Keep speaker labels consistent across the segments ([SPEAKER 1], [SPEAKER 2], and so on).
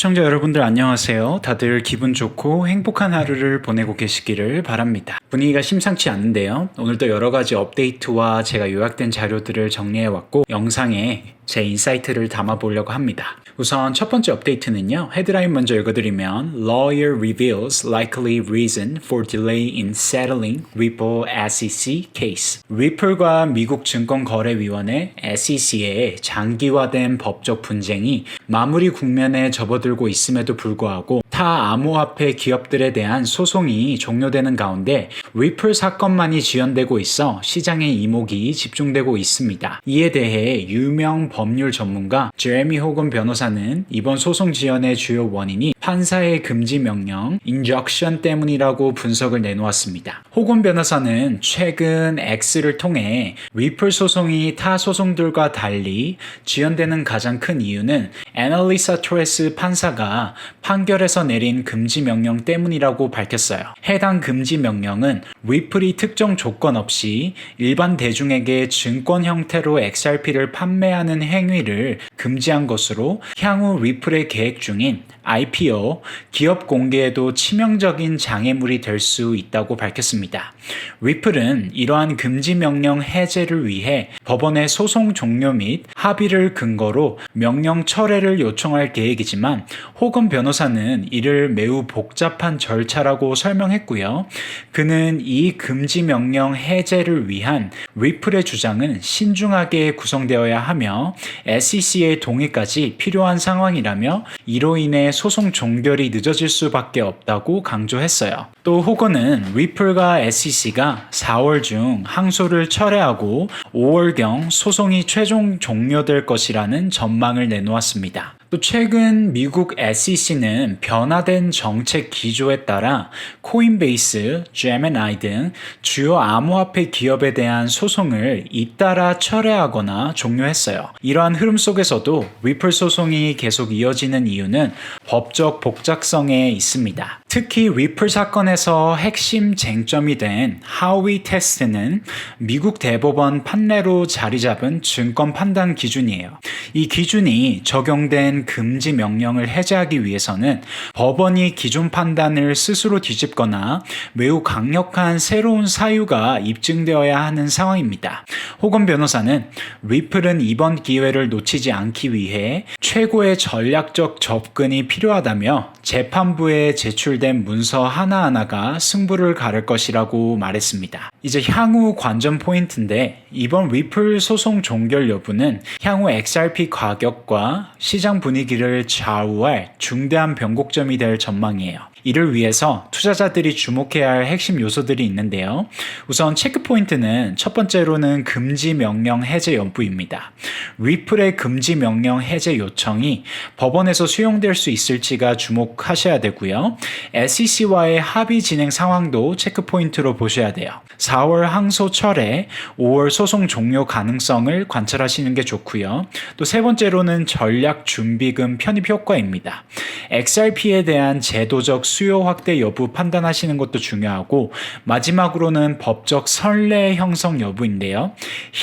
[SPEAKER 1] 시청자 여러분들 안녕하세요. 다들 기분 좋고 행복한 하루를 보내고 계시기를 바랍니다. 분위기가 심상치 않은데요. 오늘도 여러 가지 업데이트와 제가 요약된 자료들을 정리해왔고 영상에 제 인사이트를 담아보려고 합니다. 우선 첫 번째 업데이트는요. 헤드라인 먼저 읽어드리면 Lawyer reveals likely reason for delay in settling Ripple SEC case. 리플과 미국 증권거래위원회 SEC의 장기화된 법적 분쟁이 마무리 국면에 접어들고 있음에도 불구하고 타 암호화폐 기업들에 대한 소송이 종료되는 가운데 리플 사건만이 지연되고 있어 시장의 이목이 집중되고 있습니다. 이에 대해 유명 법률 전문가 제레미 호건 변호사는 이번 소송 지연의 주요 원인이 판사의 금지 명령, 인적션 때문이라고 분석을 내놓았습니다. 호건 변호사는 최근 X를 통해 리플 소송이 타 소송들과 달리 지연되는 가장 큰 이유는 애널리사 토레스 판사가 판결에서 내린 금지 명령 때문이라고 밝혔어요. 해당 금지 명령은 리플이 특정 조건 없이 일반 대중에게 증권 형태로 XRP를 판매하는 행위를 금지한 것으로 향후 리플의 계획 중인 IPO, 기업 공개에도 치명적인 장애물이 될 수 있다고 밝혔습니다. 리플은 이러한 금지 명령 해제를 위해 법원의 소송 종료 및 합의를 근거로 명령 철회를 요청할 계획이지만 호건 변호사는 이를 매우 복잡한 절차라고 설명했고요. 그는 이 금지 명령 해제를 위한 리플의 주장은 신중하게 구성되어야 하며 SEC의 동의까지 필요한 상황이라며 이로 인해 소송 종결이 늦어질 수밖에 없다고 강조했어요. 또 호건은 리플과 SEC가 4월 중 항소를 철회하고 5월경 소송이 최종 종료될 것이라는 전망을 내놓았습니다. 또 최근 미국 SEC는 변화된 정책 기조에 따라 코인베이스, 제미나이 등 주요 암호화폐 기업에 대한 소송을 잇따라 철회하거나 종료했어요. 이러한 흐름 속에서도 리플 소송이 계속 이어지는 이유는 법적 복잡성에 있습니다. 특히 리플 사건에서 핵심 쟁점이 된 하위 테스트는 미국 대법원 판례로 자리 잡은 증권 판단 기준이에요. 이 기준이 적용된 금지 명령을 해제하기 위해서는 법원이 기존 판단을 스스로 뒤집거나 매우 강력한 새로운 사유가 입증되어야 하는 상황입니다. 호건 변호사는 리플은 이번 기회를 놓치지 않기 위해 최고의 전략적 접근이 필요하다며 재판부에 제출된 문서 하나하나가 승부를 가를 것이라고 말했습니다. 이제 향후 관전 포인트인데 이번 리플 소송 종결 여부는 향후 XRP 가격과 시장 분위기를 좌우할 중대한 변곡점이 될 전망이에요. 이를 위해서 투자자들이 주목해야 할 핵심 요소들이 있는데요. 우선 체크 포인트는 첫 번째로는 금지 명령 해제 여부입니다. 리플의 금지 명령 해제 요청이 법원에서 수용될 수 있을지가 주목하셔야 되고요. SEC와의 합의 진행 상황도 체크 포인트로 보셔야 돼요. 4월 항소 철회, 5월 소송 종료 가능성을 관찰하시는 게 좋고요. 또 세 번째로는 전략 준비금 편입 효과입니다. XRP에 대한 제도적 수요 확대 여부 판단하시는 것도 중요하고 마지막으로는 법적 선례 형성 여부인데요.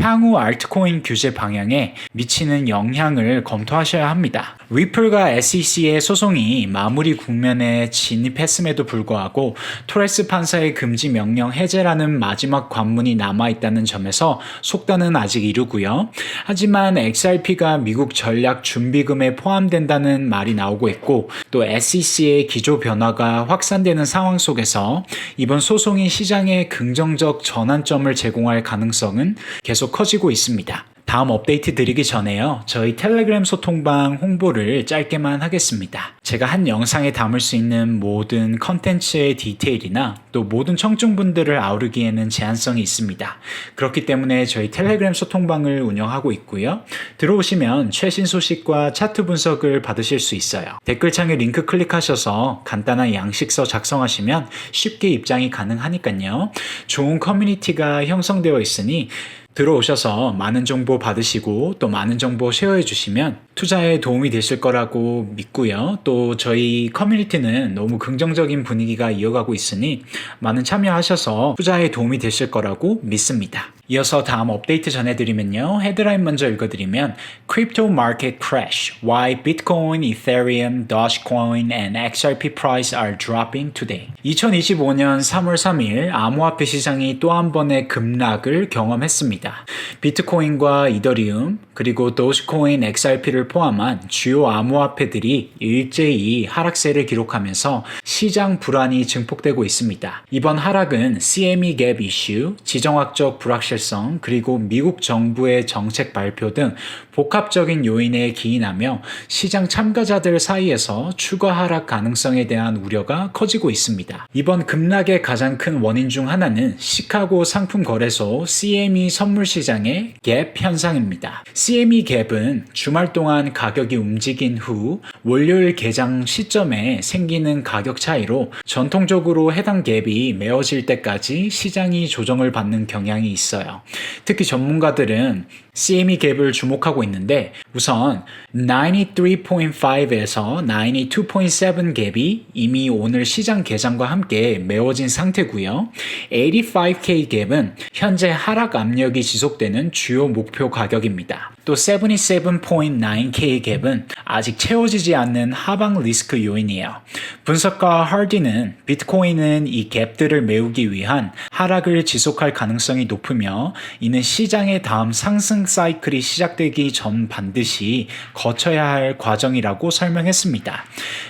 [SPEAKER 1] 향후 알트코인 규제 방향에 미치는 영향을 검토하셔야 합니다. 리플과 SEC의 소송이 마무리 국면에 진입했음에도 불구하고 토레스 판사의 금지 명령 해제라는 마지막 관문이 남아있다는 점에서 속단은 아직 이르고요. 하지만 XRP가 미국 전략 준비금에 포함된다는 말이 나오고 있고 또 SEC의 기조 변화가 확산되는 상황 속에서 이번 소송이 시장에 긍정적 전환점을 제공할 가능성은 계속 커지고 있습니다. 다음 업데이트 드리기 전에요. 저희 텔레그램 소통방 홍보를 짧게만 하겠습니다. 제가 한 영상에 담을 수 있는 모든 컨텐츠의 디테일이나 또 모든 청중분들을 아우르기에는 제한성이 있습니다. 그렇기 때문에 저희 텔레그램 소통방을 운영하고 있고요. 들어오시면 최신 소식과 차트 분석을 받으실 수 있어요. 댓글창에 링크 클릭하셔서 간단한 양식서 작성하시면 쉽게 입장이 가능하니까요. 좋은 커뮤니티가 형성되어 있으니 들어오셔서 많은 정보 받으시고 또 많은 정보 쉐어해 주시면 투자에 도움이 되실 거라고 믿고요. 또 또 저희 커뮤니티는 너무 긍정적인 분위기가 이어가고 있으니 많은 참여하셔서 투자에 도움이 되실 거라고 믿습니다. 이어서 다음 업데이트 전해드리면요. 헤드라인 먼저 읽어드리면 Crypto Market Crash: Why Bitcoin, Ethereum, Dogecoin, and XRP price are dropping today. 2025년 3월 3일 암호화폐 시장이 또 한 번의 급락을 경험했습니다. 비트코인과 이더리움 그리고 도지코인, XRP를 포함한 주요 암호화폐들이 일제히 하락세를 기록하면서 시장 불안이 증폭되고 있습니다. 이번 하락은 CME 갭 이슈, 지정학적 불확실성, 그리고 미국 정부의 정책 발표 등 복합적인 요인에 기인하며 시장 참가자들 사이에서 추가 하락 가능성에 대한 우려가 커지고 있습니다. 이번 급락의 가장 큰 원인 중 하나는 시카고 상품거래소 CME 선물 시장의 갭 현상입니다. CME 갭은 주말 동안 가격이 움직인 후 월요일 개장 시점에 생기는 가격 차이로 전통적으로 해당 갭이 메워질 때까지 시장이 조정을 받는 경향이 있어요. 특히 전문가들은 CME 갭을 주목하고 있는데 우선 93.5에서 92.7 갭이 이미 오늘 시장 개장과 함께 메워진 상태고요. 85K 갭은 현재 하락 압력이 지속되는 주요 목표 가격입니다. 또 77.9K 갭은 아직 채워지지 않는 하방 리스크 요인이에요. 분석가 하디는 비트코인은 이 갭들을 메우기 위한 하락을 지속할 가능성이 높으며 이는 시장의 다음 상승 사이클이 시작되기 전 반드시 거쳐야 할 과정이라고 설명했습니다.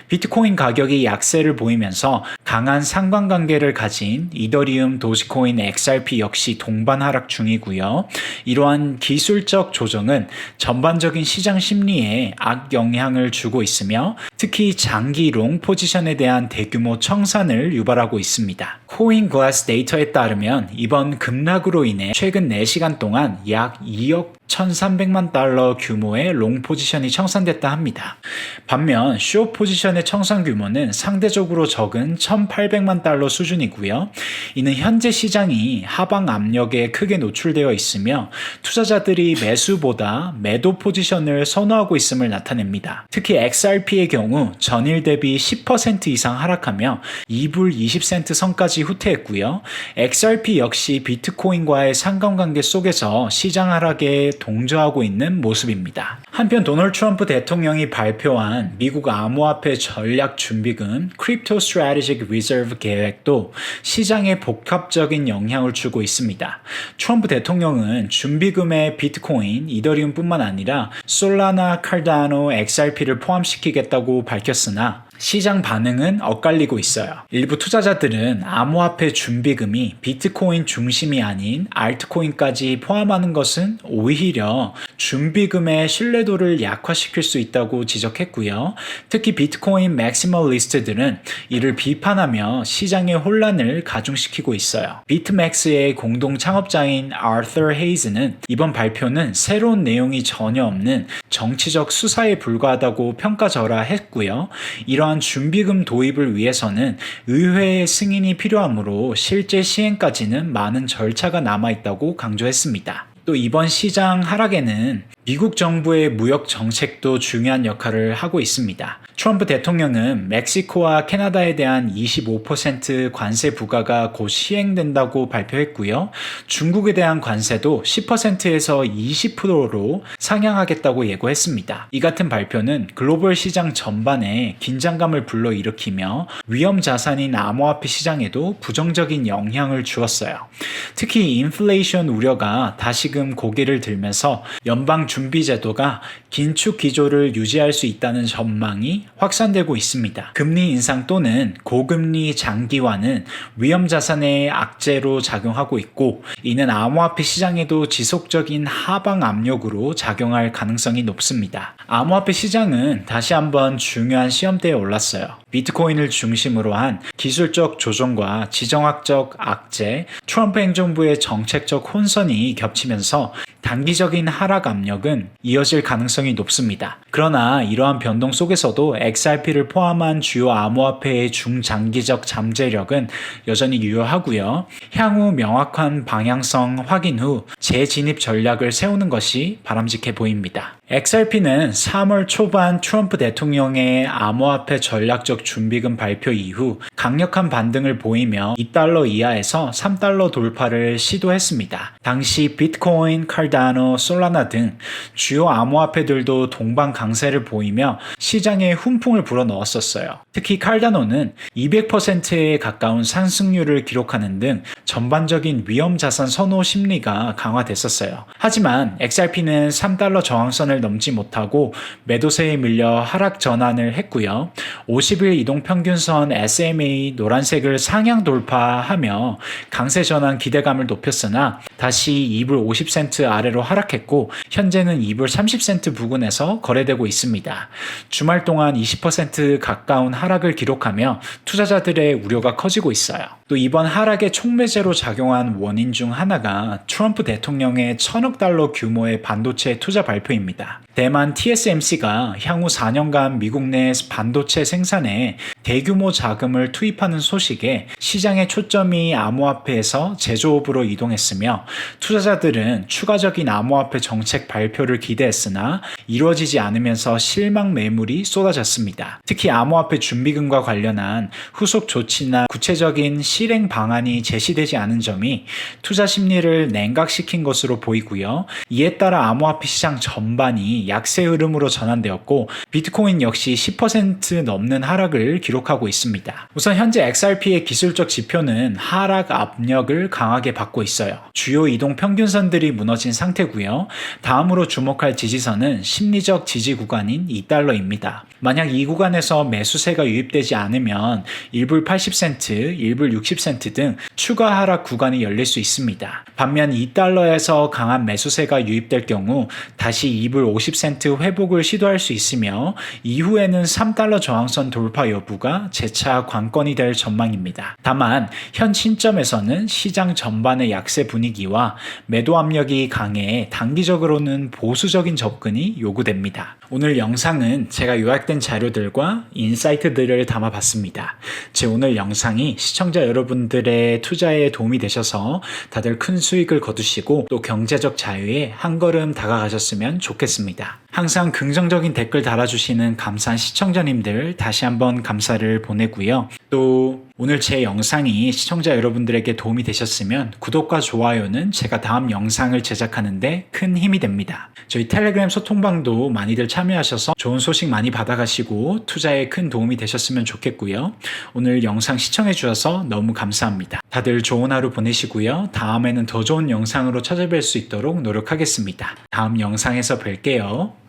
[SPEAKER 1] 비트코인 가격이 약세를 보이면서 강한 상관관계를 가진 이더리움, 도지코인, XRP 역시 동반 하락 중이고요. 이러한 기술적 조정은 전반적인 시장 심리에 악영향을 주고 있으며 특히 장기 롱 포지션에 대한 대규모 청산을 유발하고 있습니다. 코인글래스 데이터에 따르면 이번 급락으로 인해 최근 4시간 동안 약 2억 1,300만 달러 규모의 롱 포지션이 청산됐다 합니다. 반면 숏 포지션의 청산 규모는 상대적으로 적은 1,800만 달러 수준이고요. 이는 현재 시장이 하방 압력에 크게 노출되어 있으며 투자자들이 매수보다 매도 포지션을 선호하고 있음을 나타냅니다. 특히 XRP의 경우 전일 대비 10% 이상 하락하며 2불 20센트 선까지 후퇴했고요. XRP 역시 비트코인과의 상관관계 속에서 시장 하락에 동조하고 있는 모습입니다. 한편 도널드 트럼프 대통령이 발표한 미국 암호화폐 전략 준비금 Crypto Strategic Reserve 계획도 시장에 복합적인 영향을 주고 있습니다. 트럼프 대통령은 준비금에 비트코인, 이더리움뿐만 아니라 솔라나, 칼다노, XRP를 포함시키겠다고 밝혔으나 시장 반응은 엇갈리고 있어요. 일부 투자자들은 암호화폐 준비금이 비트코인 중심이 아닌 알트코인까지 포함하는 것은 오히려 준비금의 신뢰도를 약화시킬 수 있다고 지적했고요. 특히 비트코인 맥시멀리스트들은 이를 비판하며 시장의 혼란을 가중시키고 있어요. 비트맥스의 공동 창업자인 아서 헤이즈는 이번 발표는 새로운 내용이 전혀 없는 정치적 수사에 불과하다고 평가절하했고요. 이러한 준비금 도입을 위해서는 의회의 승인이 필요하므로 실제 시행까지는 많은 절차가 남아있다고 강조했습니다. 또 이번 시장 하락에는 미국 정부의 무역 정책도 중요한 역할을 하고 있습니다. 트럼프 대통령은 멕시코와 캐나다에 대한 25% 관세 부과가 곧 시행된다고 발표했고요. 중국에 대한 관세도 10%에서 20%로 상향하겠다고 예고했습니다. 이 같은 발표는 글로벌 시장 전반에 긴장감을 불러일으키며 위험 자산인 암호화폐 시장에도 부정적인 영향을 주었어요. 특히 인플레이션 우려가 다시금 고개를 들면서 연방 준비제도가 긴축 기조를 유지할 수 있다는 전망이 확산되고 있습니다. 금리 인상 또는 고금리 장기화는 위험 자산의 악재로 작용하고 있고 이는 암호화폐 시장에도 지속적인 하방 압력으로 작용할 가능성이 높습니다. 암호화폐 시장은 다시 한번 중요한 시험대에 올랐어요. 비트코인을 중심으로 한 기술적 조정과 지정학적 악재, 트럼프 행정부의 정책적 혼선이 겹치면서 단기적인 하락 압력은 이어질 가능성이 높습니다. 그러나 이러한 변동 속에서도 XRP를 포함한 주요 암호화폐의 중장기적 잠재력은 여전히 유효하고요. 향후 명확한 방향성 확인 후 재진입 전략을 세우는 것이 바람직해 보입니다. XRP는 3월 초반 트럼프 대통령의 암호화폐 전략적 준비금 발표 이후 강력한 반등을 보이며 2달러 이하에서 3달러 돌파를 시도했습니다. 당시 비트코인, 칼다노, 솔라나 등 주요 암호화폐들도 동반 강세를 보이며 시장에 훈풍을 불어넣었었어요. 특히 칼다노는 200%에 가까운 상승률을 기록하는 등 전반적인 위험 자산 선호 심리가 강화됐었어요. 하지만 XRP는 3달러 저항선을 넘지 못하고 매도세에 밀려 하락 전환을 했고요. 50일 이동평균선 SMA 노란색을 상향 돌파하며 강세 전환 기대감을 높였으나 다시 2불 50센트 아래로 하락했고 현재는 2불 30센트 부근에서 거래되고 있습니다. 주말 동안 20% 가까운 하락을 기록하며 투자자들의 우려가 커지고 있어요. 또 이번 하락의 촉매제로 작용한 원인 중 하나가 트럼프 대통령의 1,000억 달러 규모의 반도체 투자 발표입니다. 대만 TSMC가 향후 4년간 미국 내 반도체 생산에 대규모 자금을 투입하는 소식에 시장의 초점이 암호화폐에서 제조업으로 이동했으며 투자자들은 추가적인 암호화폐 정책 발표를 기대했으나 이루어지지 않으면서 실망 매물이 쏟아졌습니다. 특히 암호화폐 준비금과 관련한 후속 조치나 구체적인 실행 방안이 제시되지 않은 점이 투자 심리를 냉각시킨 것으로 보이고요. 이에 따라 암호화폐 시장 전반이 약세 흐름으로 전환되었고 비트코인 역시 10% 넘는 하락을 기록하고 있습니다. 우선 현재 XRP의 기술적 지표는 하락 압력을 강하게 받고 있어요. 주요 이동 평균선들이 무너진 상태고요. 다음으로 주목할 지지선은 심리적 지지 구간인 2달러입니다. 만약 이 구간에서 매수세가 유입되지 않으면 1불 80센트, 1불 60센트 등 추가 하락 구간이 열릴 수 있습니다. 반면 2달러에서 강한 매수세가 유입될 경우 다시 2불 50센트 회복을 시도할 수 있으며 이후에는 3달러 저항선 돌파 여부가 재차 관건이 될 전망입니다. 다만 현 시점에서는 시장 전반의 약세 분위기와 매도 압력이 강해 단기적으로는 보수적인 접근이 요구됩니다. 오늘 영상은 제가 요약된 자료들과 인사이트들을 담아봤습니다. 제 오늘 영상이 시청자 여러분들의 투자에 도움이 되셔서 다들 큰 수익을 거두시고 또 경제적 자유에 한 걸음 다가가셨으면 좋겠습니다. 항상 긍정적인 댓글 달아주시는 감사한 시청자님들 다시 한번 감사를 보내고요. 또 오늘 제 영상이 시청자 여러분들에게 도움이 되셨으면 구독과 좋아요는 제가 다음 영상을 제작하는데 큰 힘이 됩니다. 저희 텔레그램 소통방도 많이들 참여하셔서 좋은 소식 많이 받아가시고 투자에 큰 도움이 되셨으면 좋겠고요. 오늘 영상 시청해 주셔서 너무 감사합니다. 다들 좋은 하루 보내시고요. 다음에는 더 좋은 영상으로 찾아뵐 수 있도록 노력하겠습니다. 다음 영상에서 뵐게요.